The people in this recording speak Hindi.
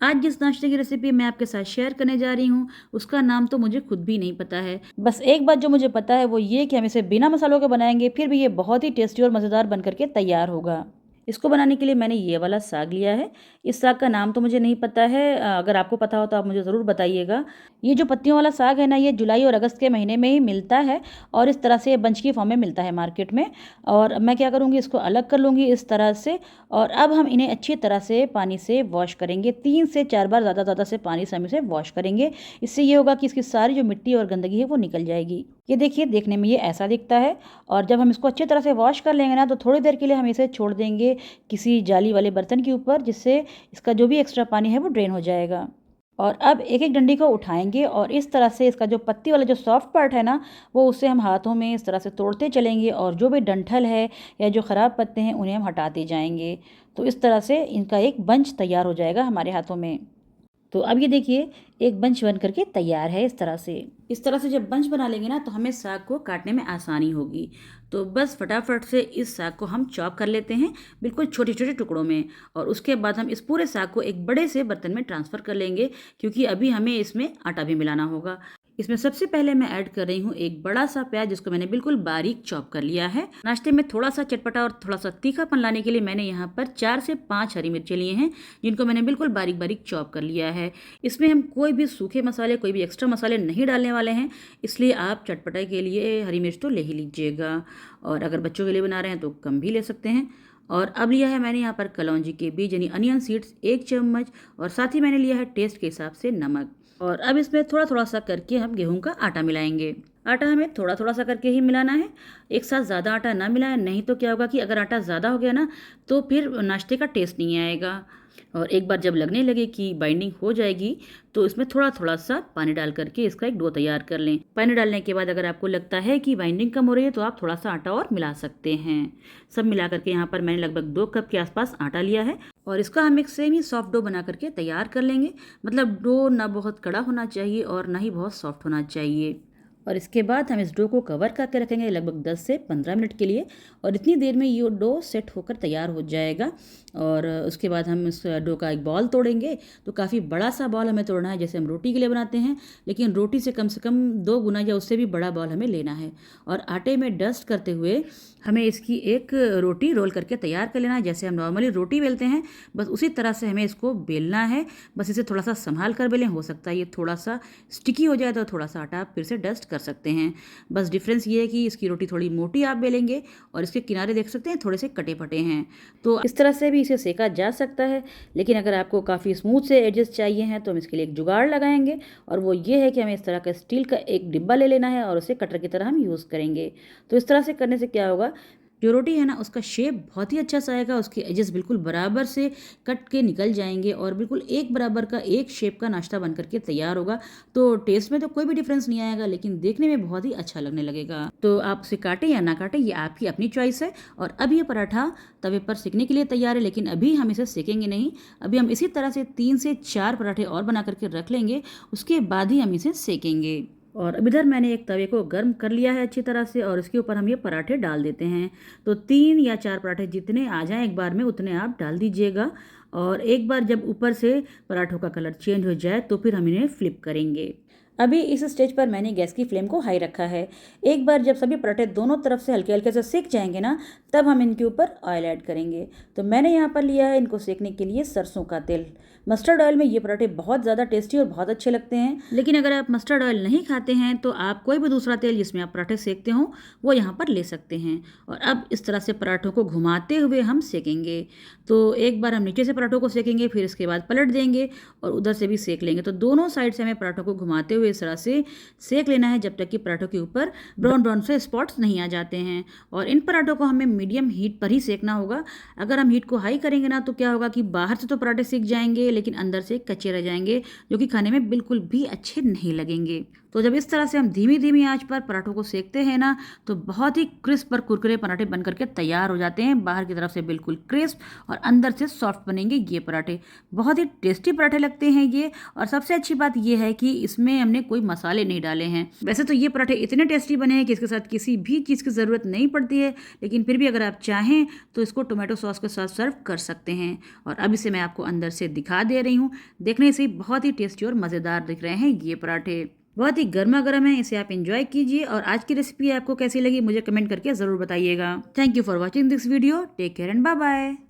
आज जिस नाश्ते की रेसिपी मैं आपके साथ शेयर करने जा रही हूँ, उसका नाम तो मुझे खुद भी नहीं पता है। बस एक बात जो मुझे पता है वो ये कि हम इसे बिना मसालों के बनाएँगे, फिर भी ये बहुत ही टेस्टी और मज़ेदार बन कर के तैयार होगा। इसको बनाने के लिए मैंने ये वाला साग लिया है। इस साग का नाम तो मुझे नहीं पता है, अगर आपको पता हो तो आप मुझे ज़रूर बताइएगा। ये जो पत्तियों वाला साग है ना, ये जुलाई और अगस्त के महीने में ही मिलता है और इस तरह से बंच की फॉर्म में मिलता है मार्केट में। और मैं क्या करूँगी, इसको अलग कर लूँगी इस तरह से। और अब हम इन्हें अच्छी तरह से पानी से वॉश करेंगे। 3 से 4 बार ज़्यादा से पानी से हम इसे वॉश करेंगे। इससे ये होगा कि इसकी सारी जो मिट्टी और गंदगी है वो निकल जाएगी। ये देखिए, देखने में ये ऐसा दिखता है। और जब हम इसको अच्छी तरह से वॉश कर लेंगे ना, तो थोड़ी देर के लिए हम इसे छोड़ देंगे किसी जाली वाले बर्तन के ऊपर, जिससे इसका जो भी एक्स्ट्रा पानी है वो ड्रेन हो जाएगा। और अब एक-एक डंडी को उठाएँगे और इस तरह से इसका जो पत्ती वाला जो सॉफ्ट पार्ट है ना, वो उसे हम हाथों में इस तरह से तोड़ते चलेंगे और जो भी डंठल है या जो ख़राब पत्ते हैं उन्हें हम हटाते जाएँगे। तो इस तरह से इनका एक बंच तैयार हो जाएगा हमारे हाथों में। तो अब ये देखिए, एक बंच बन करके तैयार है इस तरह से। इस तरह से जब बंच बना लेंगे ना, तो हमें साग को काटने में आसानी होगी। तो बस फटाफट से इस साग को हम चॉप कर लेते हैं, बिल्कुल छोटे-छोटे टुकड़ों में। और उसके बाद हम इस पूरे साग को एक बड़े से बर्तन में ट्रांसफ़र कर लेंगे, क्योंकि अभी हमें इसमें आटा भी मिलाना होगा। इसमें सबसे पहले मैं ऐड कर रही हूँ एक बड़ा-सा प्याज़, जिसको मैंने बिल्कुल बारीक चॉप कर लिया है। नाश्ते में थोड़ा-सा चटपटा और थोड़ा-सा तीखापन लाने के लिए मैंने यहाँ पर 4 से 5 हरी मिर्चें लिए हैं, जिनको मैंने बिल्कुल बारीक-बारीक चॉप कर लिया है। इसमें हम कोई भी सूखे मसाले, कोई भी एक्स्ट्रा मसाले नहीं डालने वाले हैं, इसलिए आप चटपटे के लिए हरी मिर्च तो ले ही लीजिएगा। और अगर बच्चों के लिए बना रहे हैं तो कम भी ले सकते हैं। और अब लिया है मैंने यहाँ पर कलौंजी के बीज यानी अनियन सीड्स 1 चम्मच, और साथ ही मैंने लिया है टेस्ट के हिसाब से नमक। और अब इसमें थोड़ा-थोड़ा सा करके हम गेहूँ का आटा मिलाएँगे। आटा हमें थोड़ा-थोड़ा सा करके ही मिलाना है, एक साथ ज़्यादा आटा ना मिलाएं, नहीं तो क्या होगा कि अगर आटा ज़्यादा हो गया ना, तो फिर नाश्ते का टेस्ट नहीं आएगा। और एक बार जब लगने लगे कि बाइंडिंग हो जाएगी, तो इसमें थोड़ा-थोड़ा सा पानी डाल करके इसका एक डो तैयार कर लें। पानी डालने के बाद अगर आपको लगता है कि बाइंडिंग कम हो रही है, तो आप थोड़ा-सा आटा और मिला सकते हैं। सब मिला करके यहाँ पर मैंने लगभग 2 कप के आसपास आटा लिया है, और इसका हम एक सेमी सॉफ्ट डो बना करके तैयार कर लेंगे। मतलब डो ना बहुत कड़ा होना चाहिए और ना ही बहुत सॉफ्ट होना चाहिए। और इसके बाद हम इस डो को कवर करके रखेंगे लगभग 10 से 15 मिनट के लिए, और इतनी देर में ये डो सेट होकर तैयार हो जाएगा। और उसके बाद हम इस डो का एक बॉल तोड़ेंगे। तो काफ़ी बड़ा सा बॉल हमें तोड़ना है, जैसे हम रोटी के लिए बनाते हैं, लेकिन रोटी से कम 2 गुना या उससे भी बड़ा बॉल हमें लेना है। और आटे में डस्ट करते हुए हमें इसकी एक रोटी रोल करके तैयार कर लेना है, जैसे हम नॉर्मली रोटी बेलते हैं, बस उसी तरह से हमें इसको बेलना है। बस इसे थोड़ा सा संभाल कर बेलें, हो सकता है ये थोड़ा सा स्टिकी हो जाए, तो थोड़ा सा आटा आप फिर से डस्ट कर सकते हैं। बस डिफरेंस ये है कि इसकी रोटी थोड़ी मोटी आप बेलेंगे, और इसके किनारे देख सकते हैं थोड़े से कटे-फटे हैं। तो इस तरह से भी इसे सेका जा सकता है, लेकिन अगर आपको काफ़ी स्मूथ से एजेस चाहिए हैं, तो हम इसके लिए एक जुगाड़ लगाएंगे, और वो ये है कि हमें इस तरह का स्टील का एक डिब्बा ले लेना है और उसे कटर की तरह हम यूज़ करेंगे। तो इस तरह से करने से क्या होगा, जो रोटी है ना, उसका शेप बहुत ही अच्छा सा आएगा, उसके एजेस बिल्कुल बराबर से कट के निकल जाएंगे, और बिल्कुल एक बराबर का एक शेप का नाश्ता बन करके तैयार होगा। तो टेस्ट में तो कोई भी डिफरेंस नहीं आएगा, लेकिन देखने में बहुत ही अच्छा लगने लगेगा। तो आप उसे काटें या ना काटें, ये आपकी अपनी चॉइस है। और अब ये पराठा तवे पर सेकने के लिए तैयार है, लेकिन अभी हम इसे सेकेंगे नहीं। अभी हम इसी तरह से 3 से 4 पराठे और बना करके रख लेंगे, उसके बाद ही हम इसे सेकेंगे। और अब इधर मैंने एक तवे को गर्म कर लिया है अच्छी तरह से, और इसके ऊपर हम ये पराठे डाल देते हैं। तो 3 या 4 पराठे जितने आ जाएं एक बार में, उतने आप डाल दीजिएगा। और एक बार जब ऊपर से पराठों का कलर चेंज हो जाए, तो फिर हम इन्हें फ्लिप करेंगे। अभी इस स्टेज पर मैंने गैस की फ्लेम को हाई रखा है। एक बार जब सभी पराठे दोनों तरफ से हल्के हल्के से सेक जाएंगे ना, तब हम इनके ऊपर ऑयल ऐड करेंगे। तो मैंने यहाँ पर लिया है इनको सेकने के लिए सरसों का तेल। मस्टर्ड ऑयल में ये पराठे बहुत ज़्यादा टेस्टी और बहुत अच्छे लगते हैं, लेकिन अगर आप मस्टर्ड ऑयल नहीं खाते हैं, तो आप कोई भी दूसरा तेल जिसमें आप पराठे सेकते हो वो यहाँ पर ले सकते हैं। और अब इस तरह से पराठों को घुमाते हुए हम सेकेंगे। तो एक बार हम नीचे से पराठों को सेकेंगे, फिर इसके बाद पलट देंगे और उधर से भी सेक लेंगे। तो दोनों साइड से हमें पराठों को घुमाते हुए इस तरह से सेक लेना है, जब तक कि पराठों के ऊपर ब्राउन ब्राउन से स्पॉट्स नहीं आ जाते हैं। और इन पराठों को हमें मीडियम हीट पर ही सेकना होगा। अगर हम हीट को हाई करेंगे ना, तो क्या होगा कि बाहर से तो पराठे सेक जाएंगे, लेकिन अंदर से कच्चे रह जाएंगे, जो कि खाने में बिल्कुल भी अच्छे नहीं लगेंगे। तो जब इस तरह से हम धीमी धीमी आंच पर पराठों को सेकते हैं ना, तो बहुत ही क्रिस्प और कुरकुरे पराठे बन करके तैयार हो जाते हैं। बाहर की तरफ से बिल्कुल क्रिस्प और अंदर से सॉफ्ट बनेंगे ये पराठे। बहुत ही टेस्टी पराठे लगते हैं ये। और सबसे अच्छी बात ये है कि इसमें हमने कोई मसाले नहीं डाले हैं। वैसे तो ये पराठे इतने टेस्टी बने हैं कि इसके साथ किसी भी चीज़ की ज़रूरत नहीं पड़ती है, लेकिन फिर भी अगर आप चाहें तो इसको टोमेटो सॉस के साथ सर्व कर सकते हैं। और अब इसे मैं आपको अंदर से दिखा दिखा दे रही हूँ। देखने से बहुत ही टेस्टी और मज़ेदार दिख रहे हैं ये पराठे। बहुत ही गर्मा गर्म है, इसे आप एंजॉय कीजिए। और आज की रेसिपी आपको कैसी लगी मुझे कमेंट करके ज़रूर बताइएगा। Thank you for watching this video. Take care and bye bye.